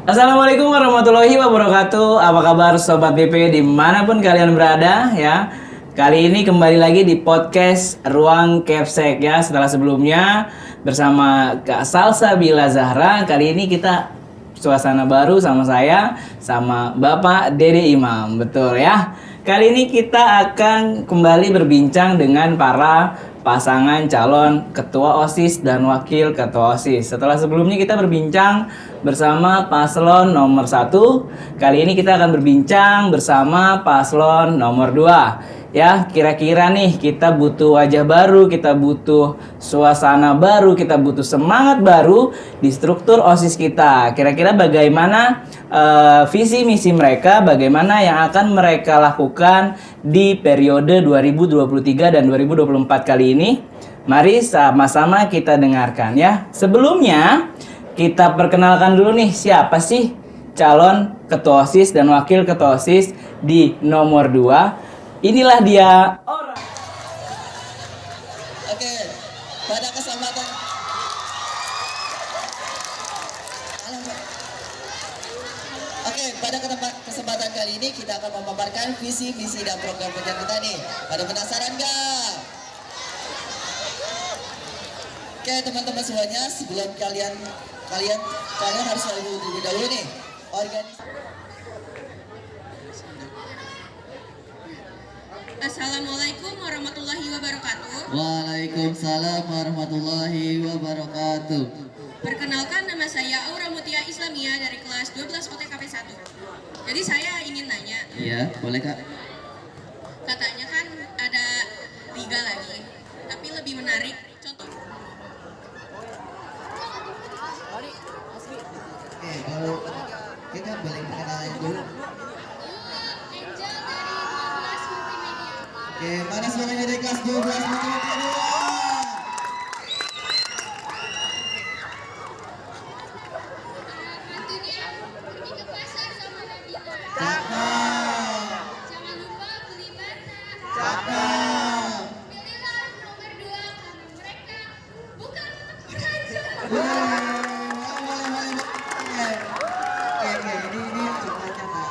Assalamualaikum warahmatullahi wabarakatuh. Apa kabar Sobat BP dimanapun kalian berada ya. Kali ini kembali lagi di podcast Ruang Kepsek ya. Setelah sebelumnya bersama Kak Salsabila Zahra, kali ini kita suasana baru sama saya, sama Bapak Dede Imam. Betul ya. Kali ini kita akan kembali berbincang dengan para pasangan calon ketua OSIS dan wakil ketua OSIS. Setelah sebelumnya kita berbincang bersama paslon nomor 1, kali ini kita akan berbincang bersama paslon nomor 2. Ya, kira-kira nih kita butuh wajah baru, kita butuh suasana baru, kita butuh semangat baru di struktur OSIS kita. Kira-kira bagaimana visi misi mereka, bagaimana yang akan mereka lakukan di periode 2023 dan 2024 kali ini. Mari sama-sama kita dengarkan ya. Sebelumnya kita perkenalkan dulu nih, siapa sih calon ketua OSIS dan wakil ketua OSIS di nomor 2. Inilah dia orang. Oke, pada kesempatan kesempatan kali ini kita akan memaparkan visi, misi dan program kerja kita nih. Pada penasaran nggak? Oke, teman-teman semuanya, sebelum kalian harus terlebih dahulu nih Assalamualaikum warahmatullahi wabarakatuh. Waalaikumsalam warahmatullahi wabarakatuh. Perkenalkan, nama saya Aura Mutia Islamia dari kelas 12 OTKP 1. Jadi saya ingin nanya. Iya, boleh Kak. Katanya kan ada 3 lagi, tapi lebih menarik. Contoh. Oke, kalau kita boleh perkenalan dulu. Oke, mana suaranya dari kelas 12 multimedia? Jangan lupa beli bata. Pilihlah nomor 2 karena mereka bukan untuk Oke, ini ceritanya Kak.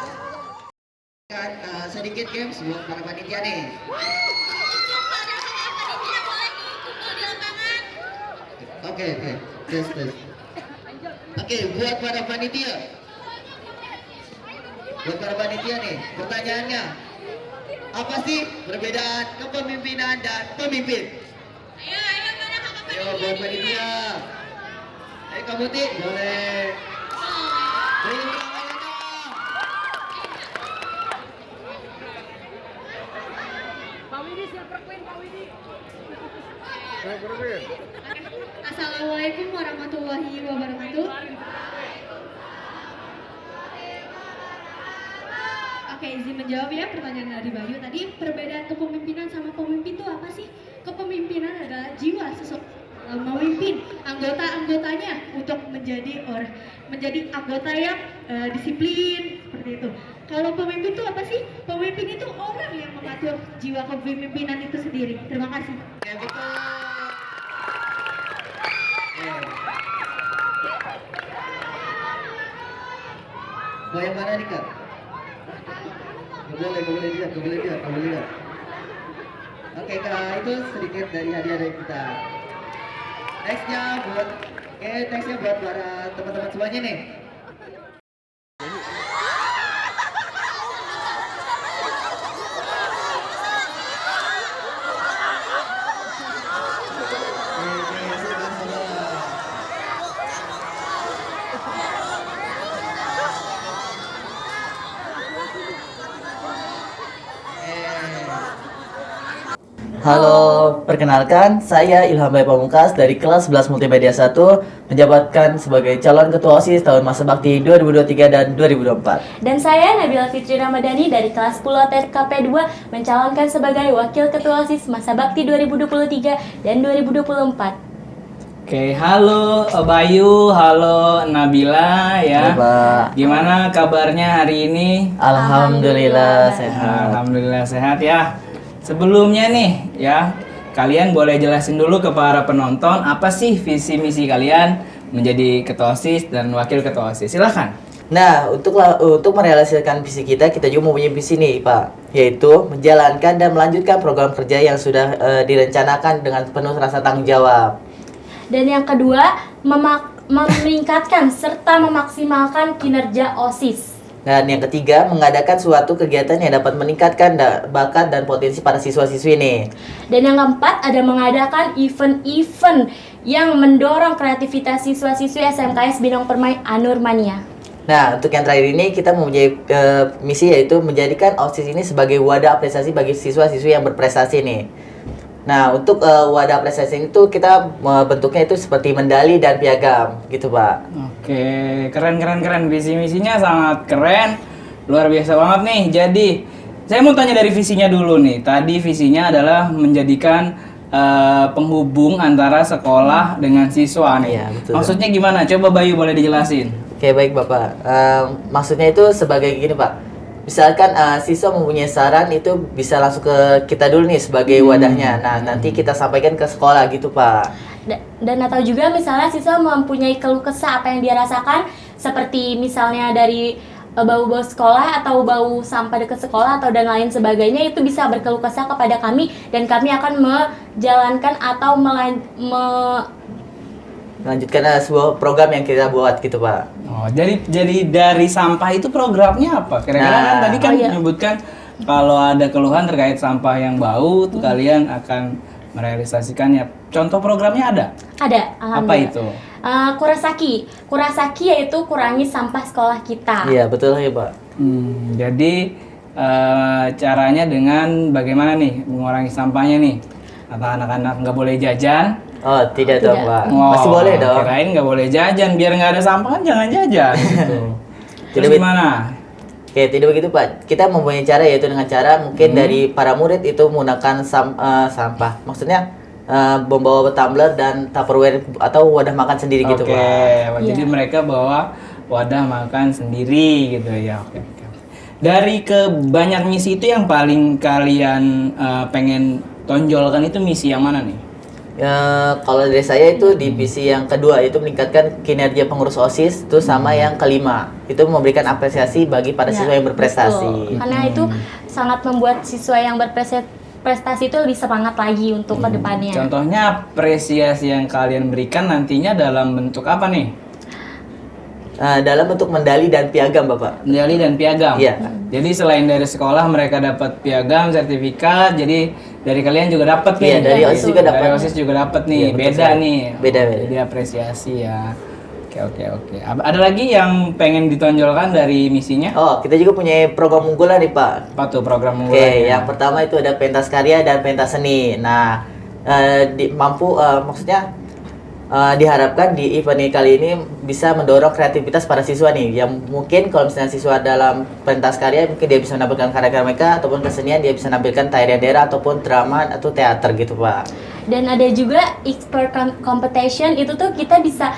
Kan sedikit games buat para panitia nih. Oke, tes. Oke, buat para panitia. Buat para panitia nih, pertanyaannya, apa sih perbedaan kepemimpinan dan pemimpin? Ayo mana kakak Ayo buat panitia. Ayo kamu Tik, boleh. Beri tangannya dong. Assalamualaikum warahmatullahi wabarakatuh. Oke, izin menjawab ya pertanyaan dari Bayu tadi. Perbedaan kepemimpinan sama pemimpin itu apa sih? Kepemimpinan adalah jiwa memimpin anggota-anggotanya untuk menjadi anggota yang disiplin seperti itu. Kalau pemimpin itu apa sih? Pemimpin itu orang yang mengatur jiwa kepemimpinan itu sendiri. Terima kasih. Oke, betul. Mau yang mana nih Kak? Gak boleh lihat. Oke Kak, itu sedikit dari hadiah dari kita. Nextnya buat para teman-teman semuanya nih. Halo, perkenalkan saya Ilham Bayi Pamungkas dari kelas 11 Multimedia 1 menjabatkan sebagai calon ketua OSIS tahun masa bakti 2023 dan 2024. Dan saya Nabila Fitri Ramadhani dari kelas 10 TKP 2 mencalonkan sebagai wakil ketua OSIS masa bakti 2023 dan 2024. Oke, halo Bayu, halo Nabila ya. Halo, Pak. Gimana kabarnya hari ini? Alhamdulillah sehat. Alhamdulillah sehat ya. Sebelumnya nih ya, kalian boleh jelasin dulu ke para penonton apa sih visi misi kalian menjadi ketua OSIS dan wakil ketua OSIS. Silahkan. Nah, untuk merealisasikan visi kita juga mempunyai visi nih, Pak, yaitu menjalankan dan melanjutkan program kerja yang sudah direncanakan dengan penuh rasa tanggung jawab. Dan yang kedua, meningkatkan serta memaksimalkan kinerja OSIS. Dan yang ketiga, mengadakan suatu kegiatan yang dapat meningkatkan bakat dan potensi para siswa-siswi nih. Dan yang keempat, ada mengadakan event-event yang mendorong kreativitas siswa-siswi SMKS Binong Permai Anurmania. Nah, untuk yang terakhir ini kita mempunyai misi, yaitu menjadikan OSIS ini sebagai wadah apresiasi bagi siswa-siswi yang berprestasi nih. Nah, untuk wadah apresiasi itu kita bentuknya itu seperti medali dan piagam gitu, Pak. Oke, keren. Visi misinya sangat keren, luar biasa banget nih. Jadi, saya mau tanya dari visinya dulu nih. Tadi visinya adalah menjadikan penghubung antara sekolah dengan siswa nih. Iya, betul. Maksudnya gimana? Coba Bayu boleh dijelasin. Oke, baik Bapak. Maksudnya itu sebagai gini, Pak. Misalkan siswa mempunyai saran, itu bisa langsung ke kita dulu nih sebagai wadahnya. Nah, nanti kita sampaikan ke sekolah gitu, Pak. Dan atau juga misalnya siswa mempunyai keluh kesah apa yang dia rasakan, seperti misalnya dari bau-bau sekolah atau bau sampah dekat sekolah atau dan lain sebagainya, itu bisa berkeluh kesah kepada kami dan kami akan menjalankan atau Melanjutkan sebuah program yang kita buat gitu, Pak. Oh, jadi dari sampah itu programnya apa? Kira-kira kan tadi kan menyebutkan kalau ada keluhan terkait sampah yang bau, tuh kalian akan merealisasikannya. Contoh programnya ada? Ada, Apa itu? Kurasaki yaitu kurangi sampah sekolah kita. Iya, betul ya, Pak. Jadi caranya dengan bagaimana nih mengurangi sampahnya nih? Atau anak-anak nggak boleh jajan? Oh, tidak dong, Pak. Oh, Masih boleh dong. Kirain nggak boleh jajan, biar nggak ada sampah kan jangan jajan. Gitu. Terus Tidak, gimana? Oke, tidak begitu, Pak. Kita mempunyai cara, yaitu dengan cara mungkin dari para murid itu menggunakan sampah. Maksudnya membawa tumbler dan tupperware atau wadah makan sendiri gitu, Pak. Oke, jadi mereka bawa wadah makan sendiri gitu ya. Oke. Dari kebanyak misi itu yang paling kalian pengen tonjolkan itu misi yang mana nih? Kalau dari saya itu di visi yang kedua, itu meningkatkan kinerja pengurus OSIS, itu sama yang kelima itu memberikan apresiasi bagi para siswa yang berprestasi. Betul. Karena itu sangat membuat siswa yang berprestasi itu lebih semangat lagi untuk kedepannya. Contohnya apresiasi yang kalian berikan nantinya dalam bentuk apa nih? Dalam bentuk medali dan piagam, Bapak. Medali dan piagam. Iya. Jadi selain dari sekolah mereka dapat piagam, sertifikat, jadi dari kalian juga dapat nih. Iya, dari OSIS juga dapat. Dari OSIS juga dapat nih. Iya, betul Beda sekali. nih. Beda. Jadi apresiasi ya. Oke. Ada lagi yang pengen ditonjolkan dari misinya? Oh, kita juga punya program unggulan nih, Pak. Apa tuh program Oke, unggulannya? yang pertama itu ada pentas karya dan pentas seni. Nah, maksudnya diharapkan di event kali ini bisa mendorong kreativitas para siswa nih, yang mungkin kalau misalnya siswa dalam pentas karya mungkin dia bisa menampilkan karya-karya mereka, ataupun kesenian dia bisa menampilkan tarian daerah ataupun drama atau teater gitu, Pak. Dan ada juga expert competition, itu tuh kita bisa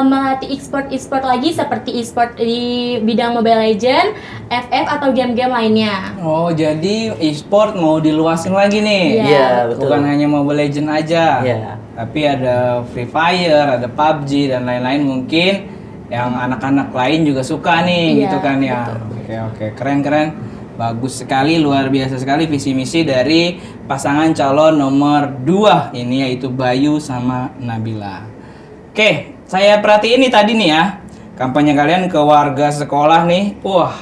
melatih e-sport lagi seperti e-sport di bidang Mobile Legends, FF atau game-game lainnya. Oh, jadi e-sport mau diluasin lagi nih? Iya, betul. Bukan hanya Mobile Legends aja. Iya. Tapi ada Free Fire, ada PUBG dan lain-lain mungkin yang anak-anak lain juga suka nih, Iya, gitu kan ya. Oke, keren. Bagus sekali, luar biasa sekali visi misi dari pasangan calon nomor 2 ini, yaitu Bayu sama Nabila. Oke, saya perhatiin nih tadi nih ya, kampanye kalian ke warga sekolah nih. Wah,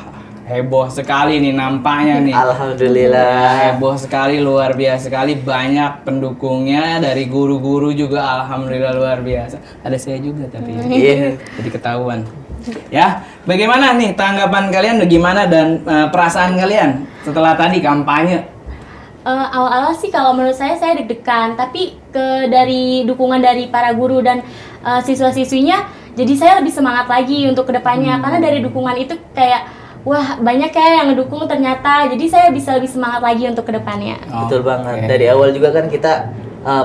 heboh sekali nih nampaknya nih. Alhamdulillah. Heboh sekali, luar biasa sekali, banyak pendukungnya dari guru-guru juga, alhamdulillah luar biasa. Ada saya juga tapi Iya. jadi ketahuan. Ya, bagaimana nih tanggapan kalian, bagaimana dan perasaan kalian setelah tadi kampanye? Awal-awal sih kalau menurut saya deg-degan, tapi dari dukungan dari para guru dan siswa-siswinya, jadi saya lebih semangat lagi untuk kedepannya, karena dari dukungan itu kayak wah banyak ya yang ngedukung ternyata, jadi saya bisa lebih semangat lagi untuk kedepannya. Betul banget. Dari awal juga kan kita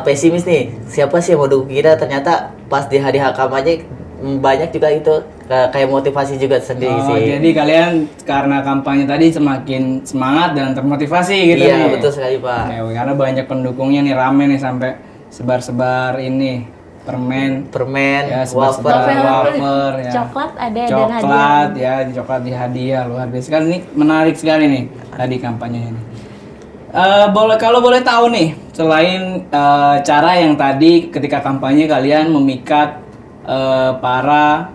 pesimis nih, siapa sih yang mau dukung kita, ternyata pas di hari kampanye banyak juga itu kayak motivasi juga sendiri sih. Jadi kalian karena kampanye tadi semakin semangat dan termotivasi gitu Iya, nih. betul sekali, Pak. Karena banyak pendukungnya nih, rame nih sampai sebar-sebar ini permen, permen, sebat-sebat wafer. wafer, ya. Coklat ada dan Coklat hadiah. ya, coklat di hadiah luar biasa kan, ini menarik sekali nih tadi kampanyenya ini. Kalau boleh tahu nih, selain cara yang tadi ketika kampanye kalian memikat para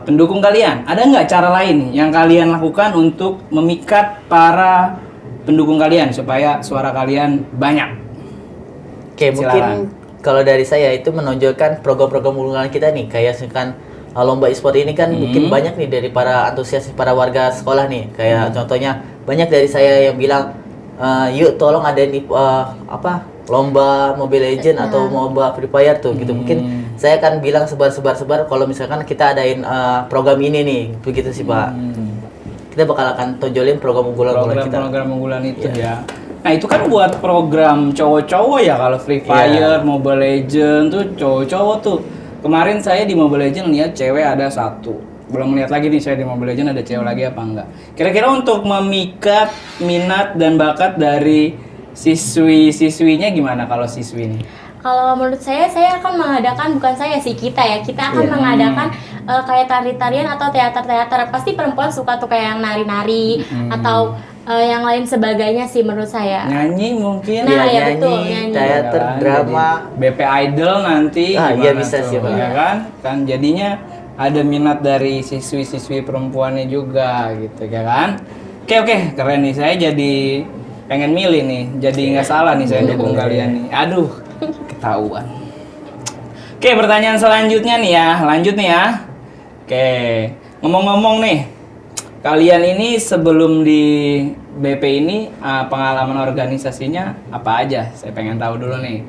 pendukung kalian, ada nggak cara lain yang kalian lakukan untuk memikat para pendukung kalian supaya suara kalian banyak? Oke, Silakan. mungkin kalau dari saya itu menonjolkan program-program unggulan kita nih, kayak misalkan lomba e-sport ini kan mungkin banyak nih dari para antusias para warga sekolah nih. Kayak contohnya banyak dari saya yang bilang, yuk tolong adain lomba Mobile Legend atau lomba Free Fire tuh gitu. Mungkin saya akan bilang sebar kalau misalkan kita adain program ini nih, begitu sih Pak. Kita bakal akan tonjolin program unggulan kita. Program unggulan itu ya. Nah itu kan buat program cowok-cowok ya, kalau Free Fire, Mobile Legend tuh cowok-cowok tuh. Kemarin saya di Mobile Legend lihat cewek ada 1. Belum lihat lagi nih saya di Mobile Legend ada cewek lagi apa enggak. Kira-kira untuk memikat minat dan bakat dari siswi-siswinya gimana kalau siswi ini? Kalau menurut saya akan mengadakan, bukan saya sih, kita akan mengadakan kayak tari-tarian atau teater-teater. Pasti perempuan suka tuh kayak yang nari-nari atau yang lain sebagainya sih menurut saya. Nyanyi mungkin? Nah, ya nyanyi, betul, nyanyi. teater, Ya kan, drama. jadi BP Idol nanti Iya gimana bisa tuh, sih Pak. ya kan jadinya ada minat dari siswi-siswi perempuannya juga gitu ya kan. Oke, keren nih, saya jadi pengen milih nih, jadi nggak salah nih saya dukung kalian nih. Aduh, ketahuan. Oke, pertanyaan selanjutnya nih ya, lanjut nih ya. Oke, ngomong-ngomong nih, kalian ini sebelum di BP ini pengalaman organisasinya apa aja? Saya pengen tahu dulu nih.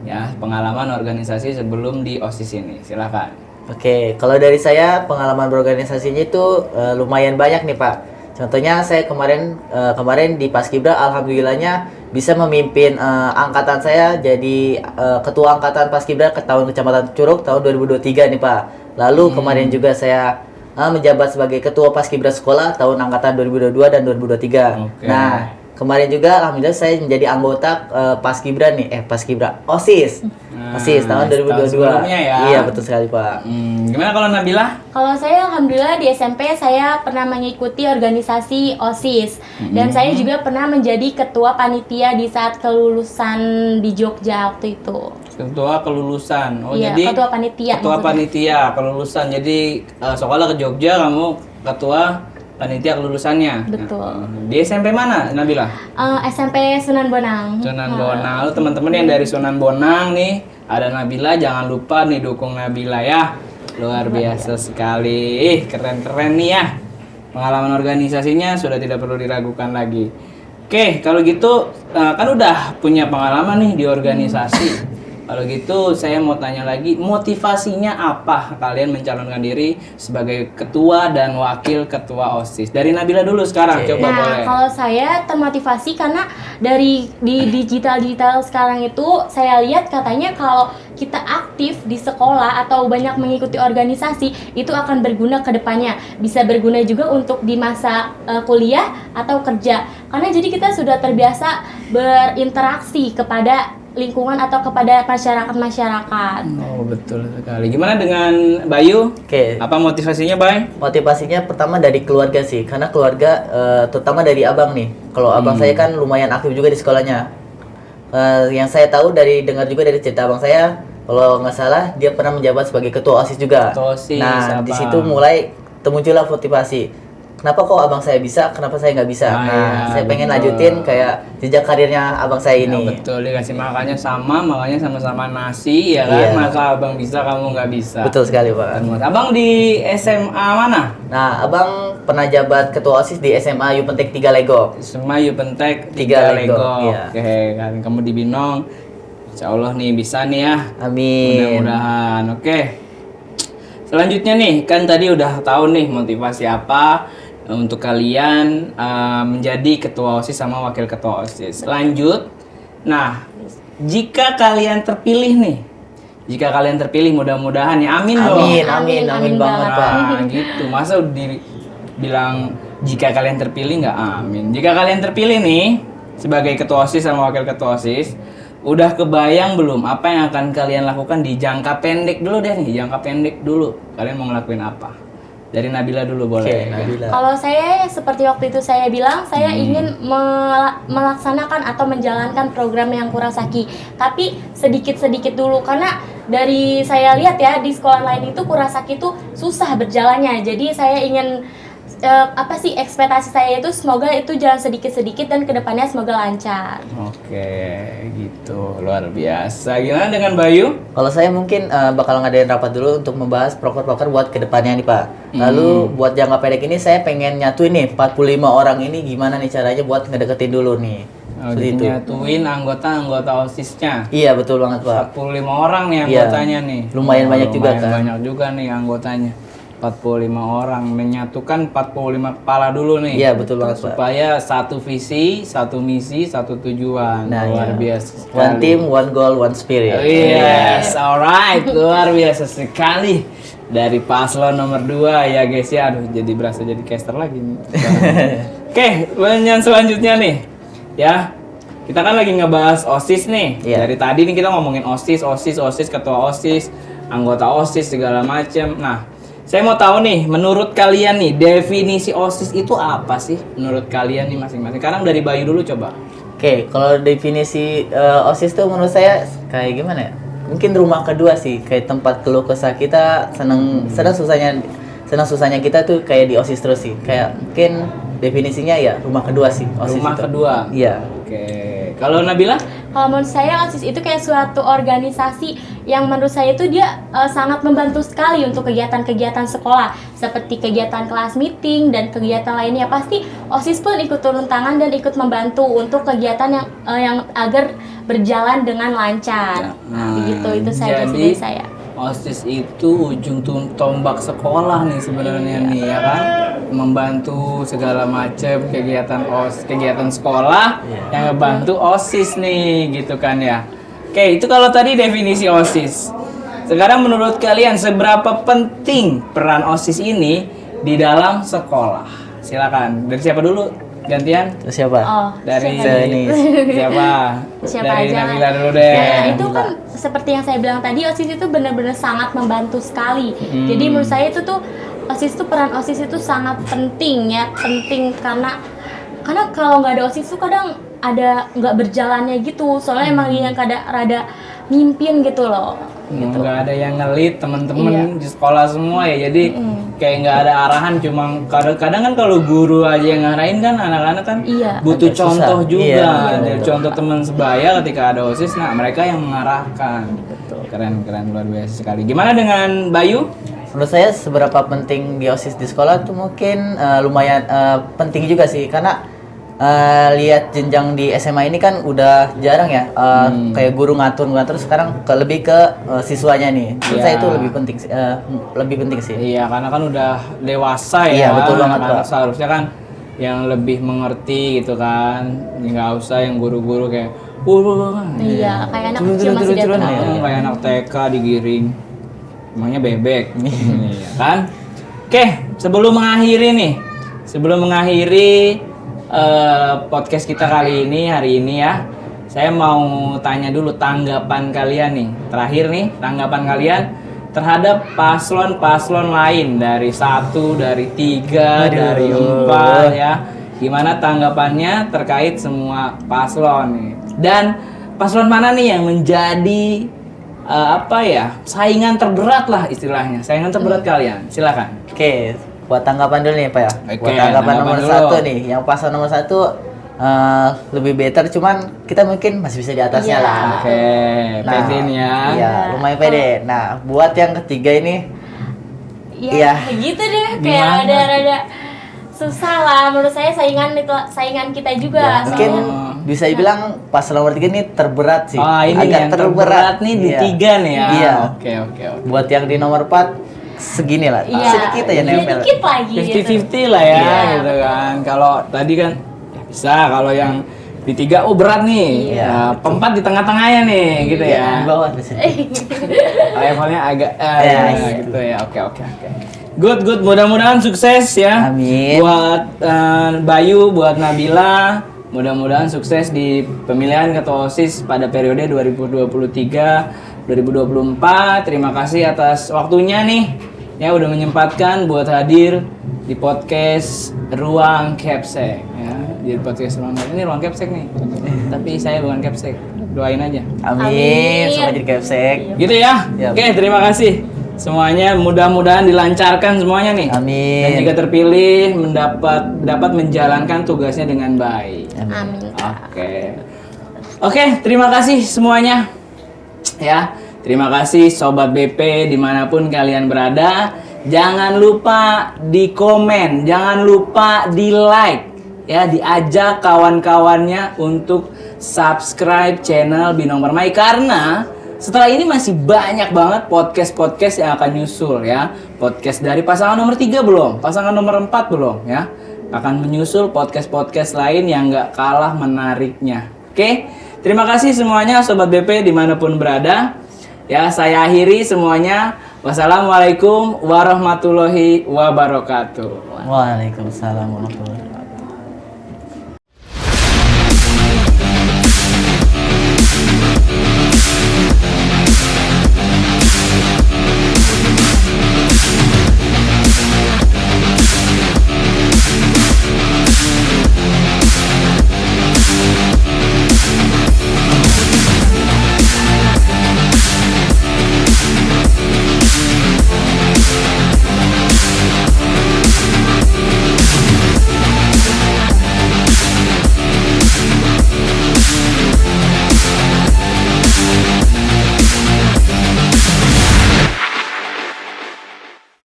Ya, pengalaman organisasi sebelum di OSIS ini. Silakan. Oke, kalau dari saya pengalaman berorganisasinya itu lumayan banyak nih Pak. Contohnya saya kemarin di Paskibra, alhamdulillahnya bisa memimpin angkatan saya jadi ketua angkatan Paskibra ke tahun Kecamatan Curug tahun 2023 nih Pak. Lalu kemarin juga saya menjabat sebagai ketua Paskibra sekolah tahun angkatan 2022 dan 2023. Oke. Nah, kemarin juga alhamdulillah saya menjadi anggota Paskibra OSIS. OSIS tahun 2022. tahun sebelumnya ya. Iya, betul sekali Pak. Gimana kalau Nabila? Kalau saya alhamdulillah di SMP saya pernah mengikuti organisasi OSIS dan saya juga pernah menjadi ketua panitia di saat kelulusan di Jogja waktu itu. Ketua kelulusan. Oh, Iya, jadi ketua panitia Ketua maksudnya. panitia kelulusan. Jadi sekolah ke Jogja, kamu ketua panitia kelulusannya. Betul. Nah, di SMP mana, Nabila? SMP Sunan Bonang. Sunan Bonang. Lalu teman-teman yang dari Sunan Bonang nih, ada Nabila, jangan lupa nih dukung Nabila ya. Luar biasa sekali. Keren-keren nih ya. Pengalaman organisasinya sudah tidak perlu diragukan lagi. Oke, kalau gitu kan udah punya pengalaman nih di organisasi. Kalau gitu saya mau tanya lagi, motivasinya apa kalian mencalonkan diri sebagai ketua dan wakil ketua OSIS? Dari Nabila dulu sekarang, coba Nah, boleh. kalau saya termotivasi karena di digital sekarang itu saya lihat katanya kalau kita aktif di sekolah atau banyak mengikuti organisasi itu akan berguna ke depannya. Bisa berguna juga untuk di masa kuliah atau kerja. Karena jadi kita sudah terbiasa berinteraksi kepada lingkungan atau kepada masyarakat. Oh, betul sekali. Gimana dengan Bayu? Oke. Apa motivasinya, Bay? Motivasinya pertama dari keluarga sih, karena keluarga terutama dari abang nih. Kalau abang saya kan lumayan aktif juga di sekolahnya. Yang saya tahu dengar juga dari cerita abang saya, kalau nggak salah dia pernah menjabat sebagai ketua OSIS juga. Ketua OSIS, Nah, apa? di situ mulai muncullah motivasi. Kenapa kok abang saya bisa, kenapa saya nggak bisa? Ah, Nah, iya, saya pengen betul. lanjutin kayak jejak karirnya abang saya Ya, ini. betul, dikasih makannya makanya sama-sama nasi, ya kan? Iya. Masa abang bisa, kamu nggak bisa. Betul sekali Pak. Abang di SMA mana? Nah, abang pernah jabat ketua OSIS di SMA Yupentek 3 Lego. SMA Yupentek 3 Lego. Lego, iya. Oke, kan kamu di Binong. Insya Allah nih bisa nih ya. Amin. Mudah-mudahan. Oke. Selanjutnya nih, kan tadi udah tahu nih motivasi apa untuk kalian menjadi ketua OSIS sama wakil ketua OSIS. Lanjut. Nah, jika kalian terpilih mudah-mudahan ya, amin dong. Amin banget Pak. Nah, gitu. Masa dibilang jika kalian terpilih nggak amin. Jika kalian terpilih nih sebagai ketua OSIS sama wakil ketua OSIS, udah kebayang belum apa yang akan kalian lakukan di jangka pendek dulu deh nih, jangka pendek dulu. Kalian mau ngelakuin apa? Dari Nabila dulu boleh. Oke, Nabila. Kalau saya seperti waktu itu saya bilang, saya ingin melaksanakan atau menjalankan program yang Kurasaki. Tapi sedikit-sedikit dulu karena dari saya lihat ya di sekolah lain itu Kurasaki itu susah berjalannya. Jadi saya ingin ekspektasi saya itu semoga itu jalan sedikit-sedikit dan kedepannya semoga lancar. Oke, gitu. Luar biasa. Gimana dengan Bayu? Kalau saya mungkin bakal ngadain rapat dulu untuk membahas proker-proker buat kedepannya nih Pak. Lalu buat jangka pendek ini saya pengen nyatuin nih 45 orang ini gimana nih caranya buat ngedeketin dulu nih. Seperti itu. Nyatuin anggota OSIS-nya. Iya betul banget Pak. 45 orang nih Iya. anggotanya nih. Lumayan banyak juga, lumayan kan? banyak juga nih anggotanya. 45 orang menyatukan 45 kepala dulu nih. Iya betul banget Pak. Supaya satu visi, satu misi, satu tujuan. Nah, luar iya. biasa sekali. One team, one goal, one spirit. Yes, alright, luar biasa sekali dari paslon nomor 2 ya guys ya. Aduh, jadi berasa jadi caster lagi nih. Oke, yang selanjutnya nih, ya kita kan lagi ngebahas OSIS nih. Iya. Dari tadi nih kita ngomongin OSIS, ketua OSIS, anggota OSIS segala macam. Nah, saya mau tahu nih, menurut kalian nih definisi OSIS itu apa sih? Menurut kalian nih masing-masing. Sekarang dari Bayu dulu coba. Oke, kalau definisi OSIS tuh menurut saya kayak gimana ya? Mungkin rumah kedua sih, kayak tempat keluh kesah kita, senang susahnya kita tuh kayak di OSIS terus sih. Kayak mungkin definisinya ya rumah kedua sih OSIS Rumah itu. kedua. Iya. Oke. Kalau Nabila? Kalau menurut saya OSIS itu kayak suatu organisasi yang menurut saya itu dia sangat membantu sekali untuk kegiatan-kegiatan sekolah seperti kegiatan kelas meeting dan kegiatan lainnya. Pasti OSIS pun ikut turun tangan dan ikut membantu untuk kegiatan yang agar berjalan dengan lancar. Begitu itu saja sih dari saya. OSIS itu ujung tombak sekolah nih sebenarnya nih ya kan, membantu segala macam kegiatan sekolah yang ngebantu OSIS nih gitu kan ya. Oke, itu kalau tadi definisi OSIS. Sekarang menurut kalian seberapa penting peran OSIS ini di dalam sekolah? Silakan. Dari siapa dulu? Gantian? Terus siapa? Oh, Dari siapa nih? siapa? Siapa Dari aja? Nabila dulu deh. Nah, itu kan seperti yang saya bilang tadi, OSIS itu benar-benar sangat membantu sekali. Jadi menurut saya itu tuh peran OSIS itu sangat penting ya, penting karena kalau nggak ada OSIS tuh kadang ada nggak berjalannya gitu. Soalnya emang yang rada mimpin gitu loh. Gitu. Nggak ada yang ngelit teman-teman Iya. di sekolah semua ya, jadi kayak nggak ada arahan, cuma kadang-kadang kan kalau guru aja yang ngarahin kan anak-anak kan Iya. butuh Agak contoh susah. juga. Iya, Dari betul. contoh teman sebaya ketika ada OSIS, nah mereka yang mengarahkan. Keren luar biasa sekali. Gimana dengan Bayu? Menurut saya seberapa penting di OSIS di sekolah tuh mungkin lumayan penting juga sih, karena lihat jenjang di SMA ini kan udah jarang ya kayak guru ngatur sekarang lebih ke siswanya nih. Menurut Iya. saya itu lebih penting sih. Iya, karena kan udah dewasa ya. Iya, betul banget, Anak-anak Pak. seharusnya kan yang lebih mengerti gitu kan. Nggak usah yang guru-guru kayak Iya, kayak anak Turun, kecil turun, masih turun, turun. diatur. Iya. kayak anak TK digiring. Emangnya bebek. Iya kan? Oke, sebelum mengakhiri podcast kita hari ini ya, saya mau tanya dulu tanggapan kalian nih. Terakhir nih, tanggapan kalian terhadap paslon-paslon lain dari 1, dari 3, dari 4 ya. Gimana tanggapannya terkait semua paslon nih? Dan paslon mana nih yang menjadi saingan terberat lah istilahnya, saingan terberat kalian? Silakan. Oke, buat tanggapan dulu nih Pak ya. Oke, Buat tanggapan nomor tanggapan dulu. 1 nih, yang paslon nomor 1 lebih better, cuman kita mungkin masih bisa di atasnya Iya. lah. Oke, pede nih ya. Iya, lumayan pede. Nah, buat yang ketiga ini Iya, Iya. begitu deh. Gimana? Kayak rada susah lah. Menurut saya saingan kita juga. mungkin Soalnya- bisa dibilang paslon nomor 3 ini terberat sih. Ini Agak yang terberat nih di Iya. 3 nih ya. Iya. Oke. Buat yang di nomor 4 segini lah. Iya, Sedikit aja nempel. Sedikit lagi. 50-50 lah ya Iya. gitu kan. Kalau tadi kan ya bisa, kalau yang di 3 berat nih. Iya. Nah, P4 di tengah-tengahnya nih gitu Di ya. bawah di sini. Levelnya agak Yes. gitu ya. Oke. Good. Mudah-mudahan sukses ya. Amin. Buat Bayu, buat Nabila Mudah-mudahan sukses di pemilihan ketua OSIS pada periode 2023-2024. Terima kasih atas waktunya nih. Ya udah menyempatkan buat hadir di podcast Ruang Capsek ya. Di podcast Ruang Capsek. Ini Ruang Capsek nih. Tapi saya bukan Capsek. Doain aja. Amin. Semoga jadi Capsek. Gitu ya. Yap. Oke, terima kasih. Semuanya mudah-mudahan dilancarkan semuanya nih. Amin. Dan jika terpilih dapat menjalankan tugasnya dengan baik. Amin. Oke, terima kasih semuanya. Ya, terima kasih Sobat BP dimanapun kalian berada. Jangan lupa di komen, jangan lupa di like. Ya, diajak kawan-kawannya untuk subscribe channel Binong Permai karena setelah ini masih banyak banget podcast-podcast yang akan nyusul ya. Podcast dari pasangan nomor 3 belum, pasangan nomor 4 belum ya. Akan menyusul podcast-podcast lain yang gak kalah menariknya. Oke, terima kasih semuanya Sobat BP dimanapun berada. Ya, saya akhiri semuanya. Wassalamualaikum warahmatullahi wabarakatuh. Waalaikumsalam warahmatullahi wabarakatuh.